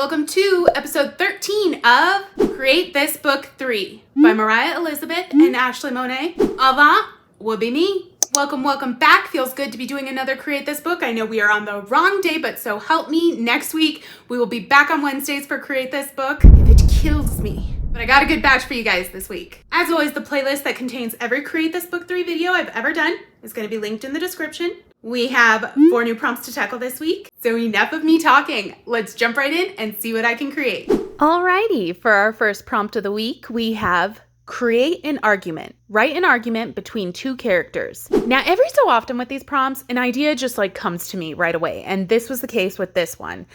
Welcome to episode 13 of Create This Book 3 by Mariah Elizabeth and Ashleigh Monet. Avant will be me. Welcome back. Feels good to be doing another Create This Book. I know we are on the wrong day, but so help me. Next week, we will be back on Wednesdays for Create This Book. If it kills me. But I got a good batch for you guys this week. As always, the playlist that contains every Create This Book 3 video I've ever done is going to be linked in the description. We have 4 new prompts to tackle this week. So enough of me talking. Let's jump right in and see what I can create. Alrighty, for our first prompt of the week, we have create an argument. Write an argument between 2 characters. Now, every so often with these prompts, an idea just comes to me right away. And this was the case with this one.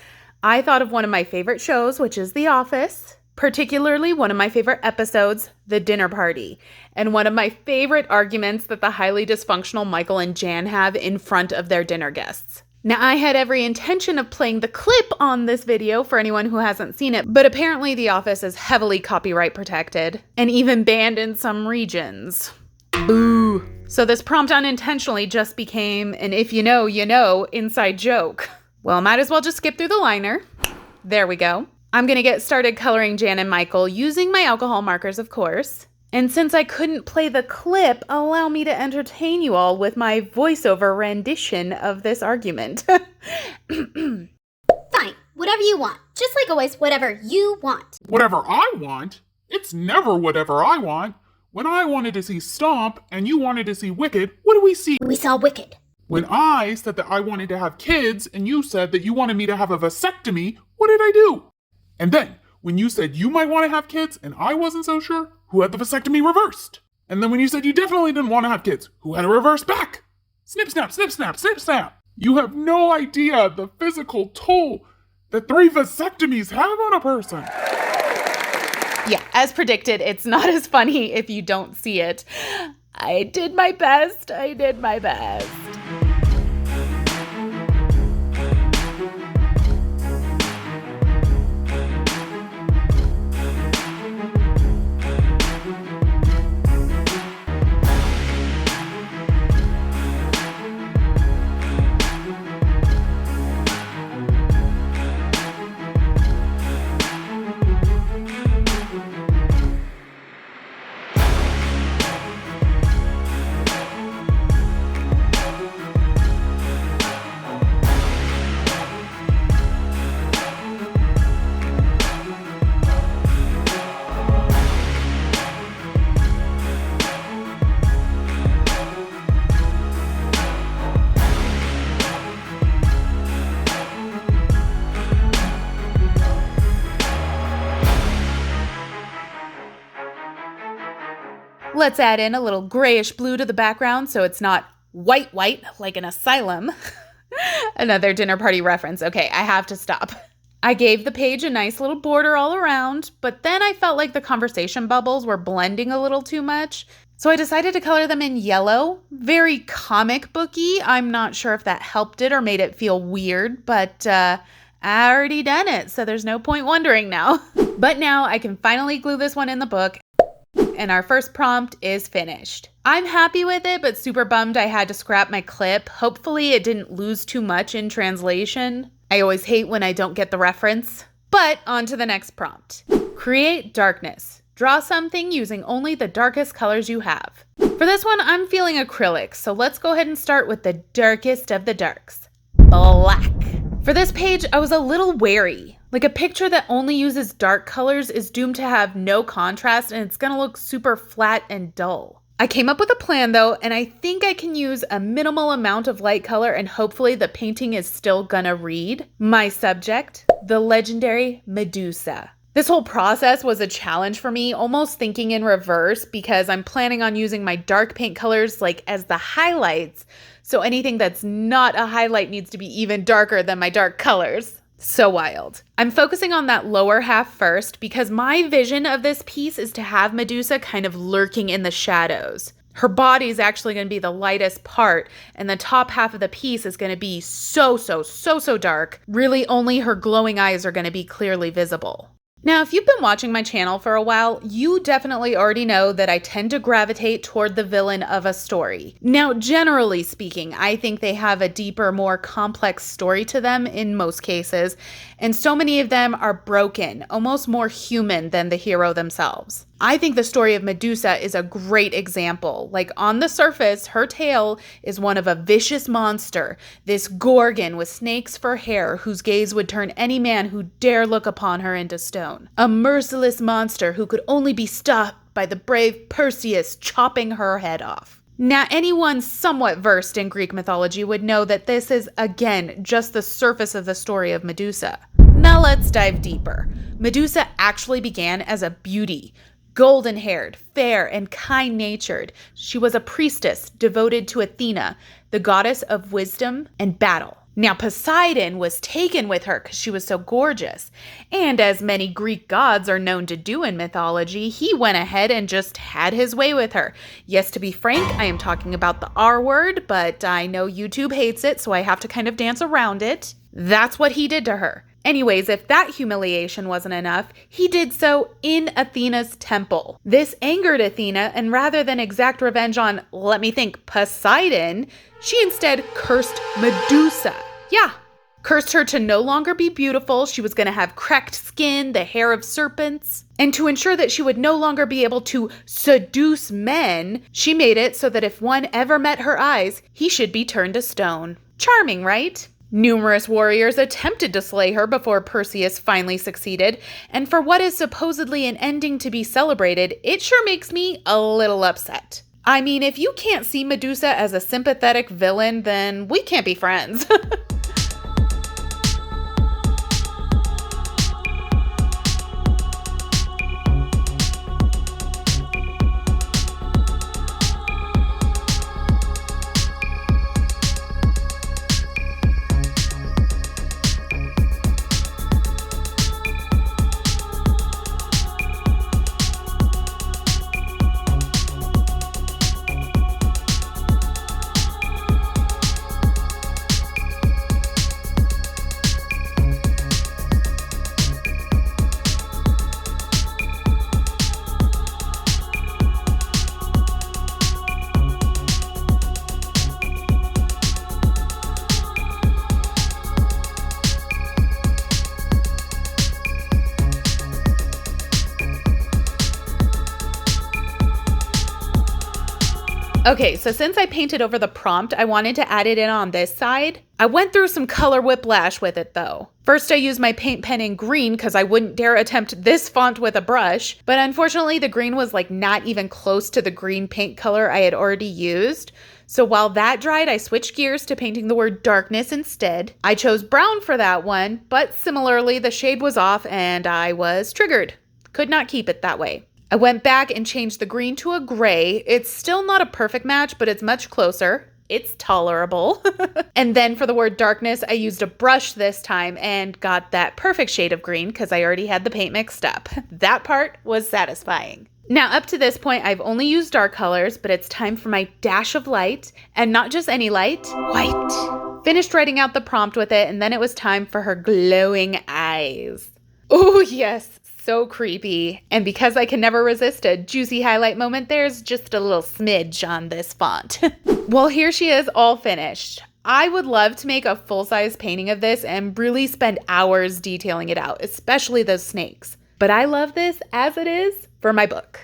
I thought of one of my favorite shows, which is The Office. Particularly one of my favorite episodes, The Dinner Party, and one of my favorite arguments that the highly dysfunctional Michael and Jan have in front of their dinner guests. Now, I had every intention of playing the clip on this video for anyone who hasn't seen it, but apparently The Office is heavily copyright protected and even banned in some regions. Boo. So this prompt unintentionally just became an if you know, inside joke. Well, might as well just skip through the liner. There we go. I'm going to get started coloring Jan and Michael using my alcohol markers, of course. And since I couldn't play the clip, allow me to entertain you all with my voiceover rendition of this argument. Fine, whatever you want. Just like always, whatever you want. Whatever I want? It's never whatever I want. When I wanted to see Stomp and you wanted to see Wicked, what do we see? We saw Wicked. When I said that I wanted to have kids and you said that you wanted me to have a vasectomy, what did I do? And then, when you said you might want to have kids and I wasn't so sure, who had the vasectomy reversed? And then when you said you definitely didn't want to have kids, who had it reversed back? Snip, snap, snip, snap, snip, snap. You have no idea the physical toll that 3 vasectomies have on a person. Yeah, as predicted, it's not as funny if you don't see it. I did my best. Let's add in a little grayish blue to the background so it's not white like an asylum. Another dinner party reference. Okay, I have to stop. I gave the page a nice little border all around, but then I felt like the conversation bubbles were blending a little too much. So I decided to color them in yellow. Very comic booky. I'm not sure if that helped it or made it feel weird, but I already done it, so there's no point wondering now. But now I can finally glue this one in the book. And our first prompt is finished. I'm happy with it, but super bummed I had to scrap my clip. Hopefully it didn't lose too much in translation. I always hate when I don't get the reference. But on to the next prompt. Create darkness. Draw something using only the darkest colors you have. For this one, I'm feeling acrylic, so let's go ahead and start with the darkest of the darks. Black. For this page, I was a little wary. Like a picture that only uses dark colors is doomed to have no contrast and it's gonna look super flat and dull. I came up with a plan though, and I think I can use a minimal amount of light color and hopefully the painting is still gonna read. My subject, the legendary Medusa. This whole process was a challenge for me, almost thinking in reverse because I'm planning on using my dark paint colors as the highlights. So anything that's not a highlight needs to be even darker than my dark colors. So wild. I'm focusing on that lower half first because my vision of this piece is to have Medusa kind of lurking in the shadows. Her body is actually going to be the lightest part, and the top half of the piece is going to be so dark. Really, only her glowing eyes are going to be clearly visible. Now, if you've been watching my channel for a while, you definitely already know that I tend to gravitate toward the villain of a story. Now, generally speaking, I think they have a deeper, more complex story to them in most cases, and so many of them are broken, almost more human than the hero themselves. I think the story of Medusa is a great example. Like, on the surface, her tale is one of a vicious monster, this gorgon with snakes for hair whose gaze would turn any man who dare look upon her into stone. A merciless monster who could only be stopped by the brave Perseus chopping her head off. Now, anyone somewhat versed in Greek mythology would know that this is, again, just the surface of the story of Medusa. Now let's dive deeper. Medusa actually began as a beauty. Golden-haired, fair, and kind-natured, she was a priestess devoted to Athena, the goddess of wisdom and battle. Now, Poseidon was taken with her because she was so gorgeous. And as many Greek gods are known to do in mythology, he went ahead and just had his way with her. Yes, to be frank, I am talking about the R word, but I know YouTube hates it, so I have to kind of dance around it. That's what he did to her. Anyways, if that humiliation wasn't enough, he did so in Athena's temple. This angered Athena, and rather than exact revenge on, let me think, Poseidon, she instead cursed Medusa. Yeah, cursed her to no longer be beautiful. She was going to have cracked skin, the hair of serpents. And to ensure that she would no longer be able to seduce men, she made it so that if one ever met her eyes, he should be turned to stone. Charming, right? Numerous warriors attempted to slay her before Perseus finally succeeded, and for what is supposedly an ending to be celebrated, it sure makes me a little upset. I mean, if you can't see Medusa as a sympathetic villain, then we can't be friends. Okay, so since I painted over the prompt, I wanted to add it in on this side. I went through some color whiplash with it though. First, I used my paint pen in green because I wouldn't dare attempt this font with a brush, but unfortunately the green was like not even close to the green paint color I had already used. So while that dried, I switched gears to painting the word darkness instead. I chose brown for that one, but similarly the shade was off and I was triggered. Could not keep it that way. I went back and changed the green to a gray. It's still not a perfect match, but it's much closer. It's tolerable. And then for the word darkness, I used a brush this time and got that perfect shade of green because I already had the paint mixed up. That part was satisfying. Now, up to this point, I've only used dark colors, but it's time for my dash of light, and not just any light, white. Finished writing out the prompt with it, and then it was time for her glowing eyes. Oh, yes. So creepy. And because I can never resist a juicy highlight moment, there's just a little smidge on this font. Well, here she is all finished. I would love to make a full-size painting of this and really spend hours detailing it out, especially those snakes. But I love this as it is for my book.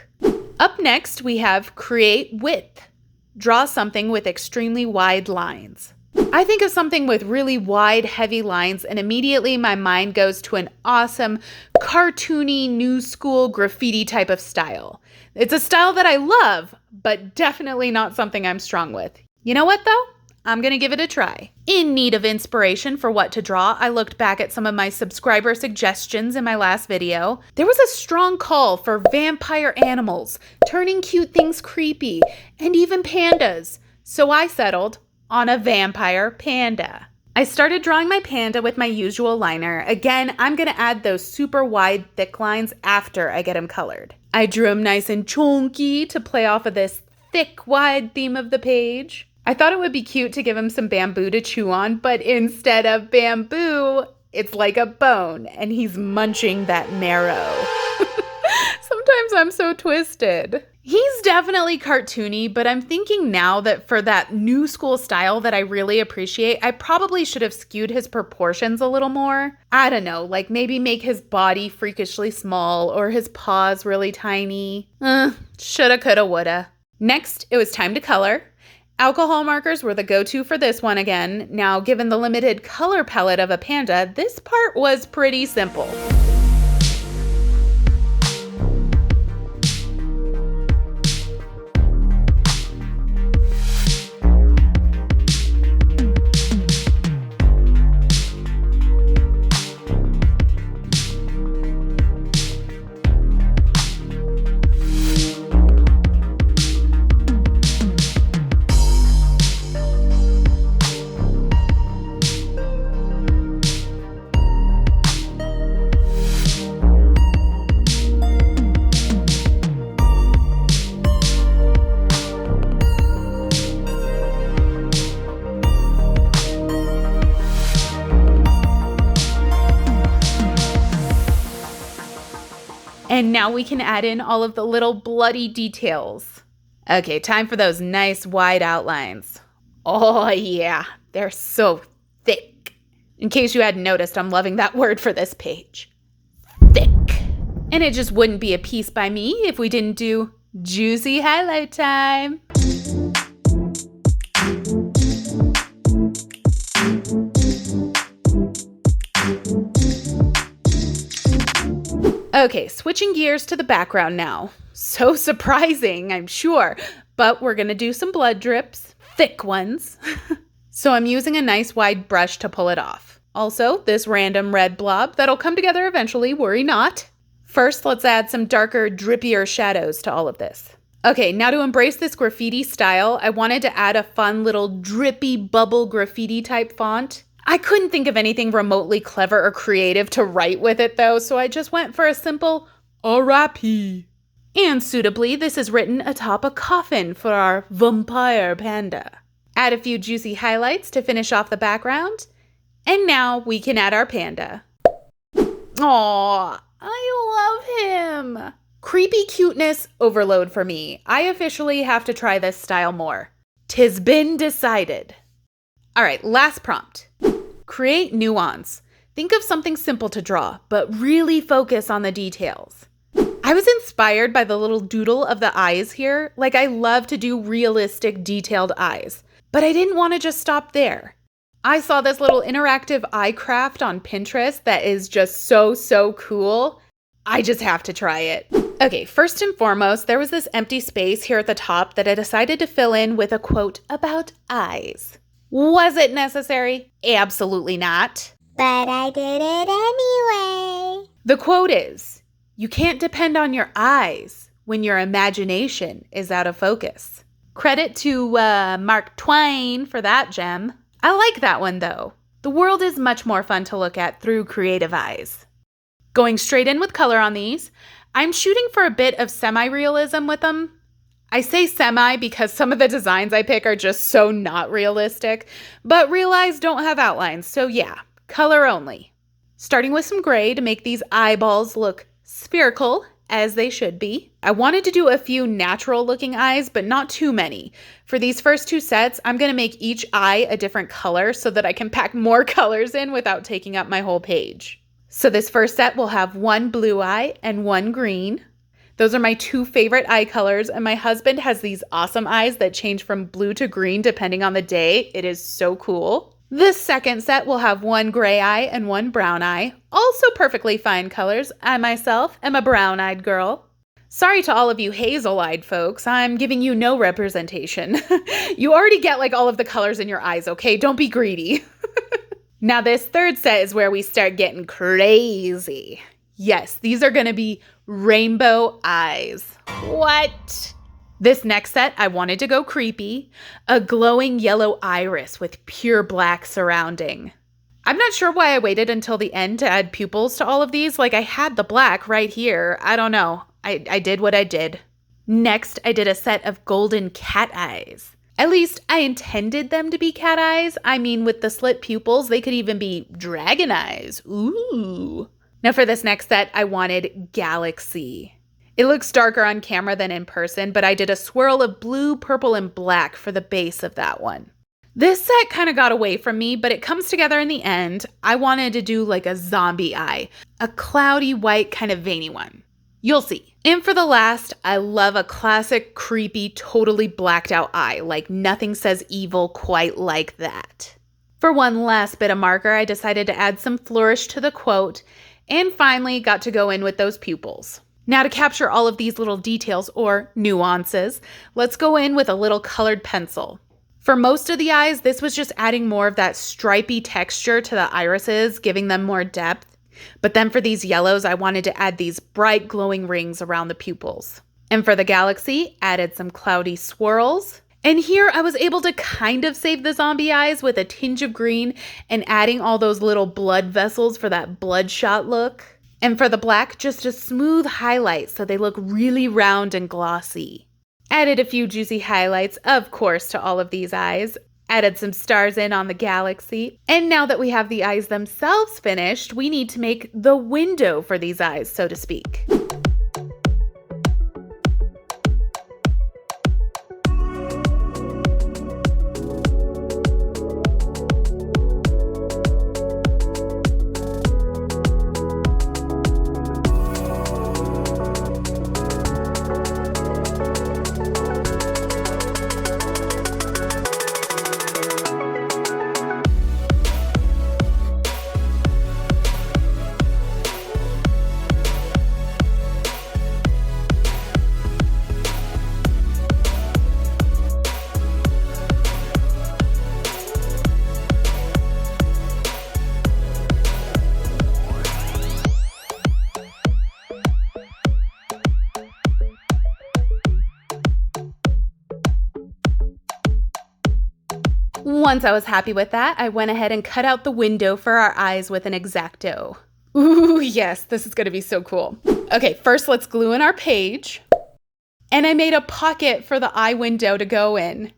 Up next, we have Create Width. Draw something with extremely wide lines. I think of something with really wide, heavy lines, and immediately my mind goes to an awesome, cartoony, new school graffiti type of style. It's a style that I love, but definitely not something I'm strong with. You know what, though? I'm gonna give it a try. In need of inspiration for what to draw, I looked back at some of my subscriber suggestions in my last video. There was a strong call for vampire animals, turning cute things creepy, and even pandas. So I settled on a vampire panda. I started drawing my panda with my usual liner. Again, I'm gonna add those super wide, thick lines after I get him colored. I drew him nice and chunky to play off of this thick, wide theme of the page. I thought it would be cute to give him some bamboo to chew on, but instead of bamboo, It's like a bone, and he's munching that marrow. Sometimes I'm so twisted. He's definitely cartoony, but I'm thinking now that for that new school style that I really appreciate, I probably should have skewed his proportions a little more. I don't know, like maybe make his body freakishly small or his paws really tiny. Shoulda, coulda, woulda. Next, it was time to color. Alcohol markers were the go-to for this one again. Now, given the limited color palette of a panda, this part was pretty simple. And now we can add in all of the little bloody details. Okay, time for those nice wide outlines. Oh yeah, they're so thick. In case you hadn't noticed, I'm loving that word for this page. Thick. And it just wouldn't be a piece by me if we didn't do juicy highlight time. Okay, switching gears to the background now. So surprising, I'm sure, but we're gonna do some blood drips, thick ones. So I'm using a nice wide brush to pull it off. Also, this random red blob that'll come together eventually, worry not. First, let's add some darker, drippier shadows to all of this. Okay, now to embrace this graffiti style, I wanted to add a fun little drippy bubble graffiti type font. I couldn't think of anything remotely clever or creative to write with it though, so I just went for a simple R.I.P. And suitably, this is written atop a coffin for our vampire panda. Add a few juicy highlights to finish off the background. And now we can add our panda. Aww, I love him. Creepy cuteness overload for me. I officially have to try this style more. 'Tis been decided. All right, last prompt. Create nuance. Think of something simple to draw, but really focus on the details. I was inspired by the little doodle of the eyes here. Like, I love to do realistic, detailed eyes, but I didn't want to just stop there. I saw this little interactive eye craft on Pinterest that is just so cool. I just have to try it. Okay, first and foremost, there was this empty space here at the top that I decided to fill in with a quote about eyes. Was it necessary? Absolutely not. But I did it anyway. The quote is, "You can't depend on your eyes when your imagination is out of focus." Credit to Mark Twain for that gem. I like that one though. The world is much more fun to look at through creative eyes. Going straight in with color on these, I'm shooting for a bit of semi-realism with them. I say semi because some of the designs I pick are just so not realistic, but real eyes don't have outlines, so yeah, color only. Starting with some gray to make these eyeballs look spherical, as they should be. I wanted to do a few natural looking eyes, but not too many. For these first two sets, I'm going to make each eye a different color so that I can pack more colors in without taking up my whole page. So this first set will have one blue eye and one green. Those are my two favorite eye colors, and my husband has these awesome eyes that change from blue to green depending on the day. It is so cool. This second set will have one gray eye and one brown eye. Also perfectly fine colors. I myself am a brown-eyed girl. Sorry to all of you hazel-eyed folks. I'm giving you no representation. You already get like all of the colors in your eyes, okay? Don't be greedy. Now this third set is where we start getting crazy. Yes, these are going to be rainbow eyes. What? This next set, I wanted to go creepy. A glowing yellow iris with pure black surrounding. I'm not sure why I waited until the end to add pupils to all of these. Like, I had the black right here. I don't know. I did what I did. Next, I did a set of golden cat eyes. At least I intended them to be cat eyes. I mean, with the slit pupils, they could even be dragon eyes. Ooh. Now for this next set, I wanted Galaxy. It looks darker on camera than in person, but I did a swirl of blue, purple, and black for the base of that one. This set kind of got away from me, but it comes together in the end. I wanted to do like a zombie eye, a cloudy white kind of veiny one. You'll see. And for the last, I love a classic, creepy, totally blacked out eye, like nothing says evil quite like that. For one last bit of marker, I decided to add some flourish to the quote, and finally got to go in with those pupils. Now to capture all of these little details or nuances, let's go in with a little colored pencil. For most of the eyes, this was just adding more of that stripy texture to the irises, giving them more depth. But then for these yellows, I wanted to add these bright glowing rings around the pupils. And for the Galaxy, added some cloudy swirls. And here I was able to kind of save the zombie eyes with a tinge of green and adding all those little blood vessels for that bloodshot look. And for the black, just a smooth highlight so they look really round and glossy. Added a few juicy highlights, of course, to all of these eyes. Added some stars in on the Galaxy. And now that we have the eyes themselves finished, we need to make the window for these eyes, so to speak. Once I was happy with that, I went ahead and cut out the window for our eyes with an X-Acto. Ooh, yes, this is going to be so cool. Okay, first let's glue in our page. And I made a pocket for the eye window to go in.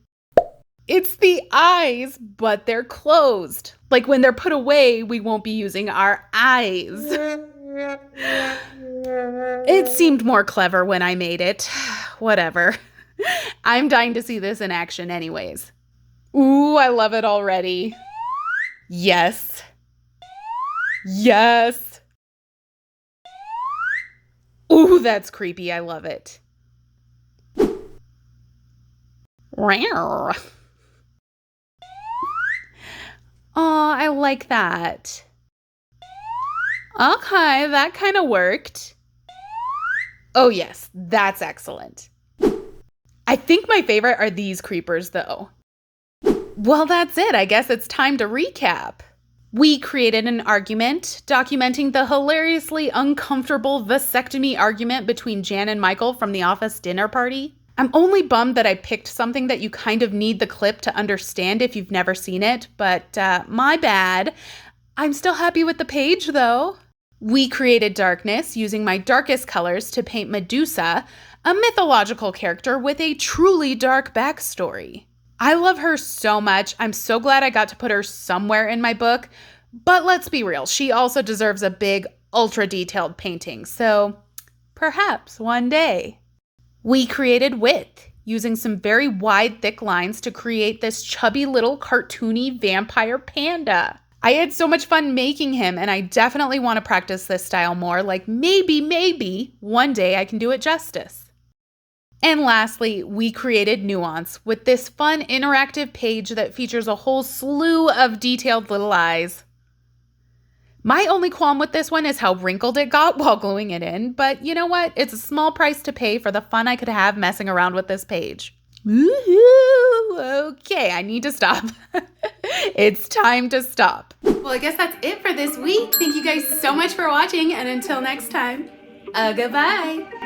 It's the eyes, but they're closed. Like when they're put away, we won't be using our eyes. It seemed more clever when I made it. Whatever. I'm dying to see this in action anyways. Ooh, I love it already. Yes. Yes. Ooh, that's creepy. I love it. Rawr. Oh, I like that. Okay, that kind of worked. Oh yes, that's excellent. I think my favorite are these creepers though. Well, that's it. I guess it's time to recap. We created an argument documenting the hilariously uncomfortable vasectomy argument between Jan and Michael from the office dinner party. I'm only bummed that I picked something that you kind of need the clip to understand if you've never seen it, but my bad. I'm still happy with the page though. We created darkness using my darkest colors to paint Medusa, a mythological character with a truly dark backstory. I love her so much. I'm so glad I got to put her somewhere in my book. But let's be real, she also deserves a big, ultra-detailed painting. So perhaps one day. We created width, using some very wide, thick lines to create this chubby little cartoony vampire panda. I had so much fun making him, and I definitely want to practice this style more. Like maybe, one day I can do it justice. And lastly, we created Nuance with this fun interactive page that features a whole slew of detailed little eyes. My only qualm with this one is how wrinkled it got while gluing it in, but you know what? It's a small price to pay for the fun I could have messing around with this page. Woohoo! Okay, I need to stop. It's time to stop. Well, I guess that's it for this week. Thank you guys so much for watching, and until next time, goodbye.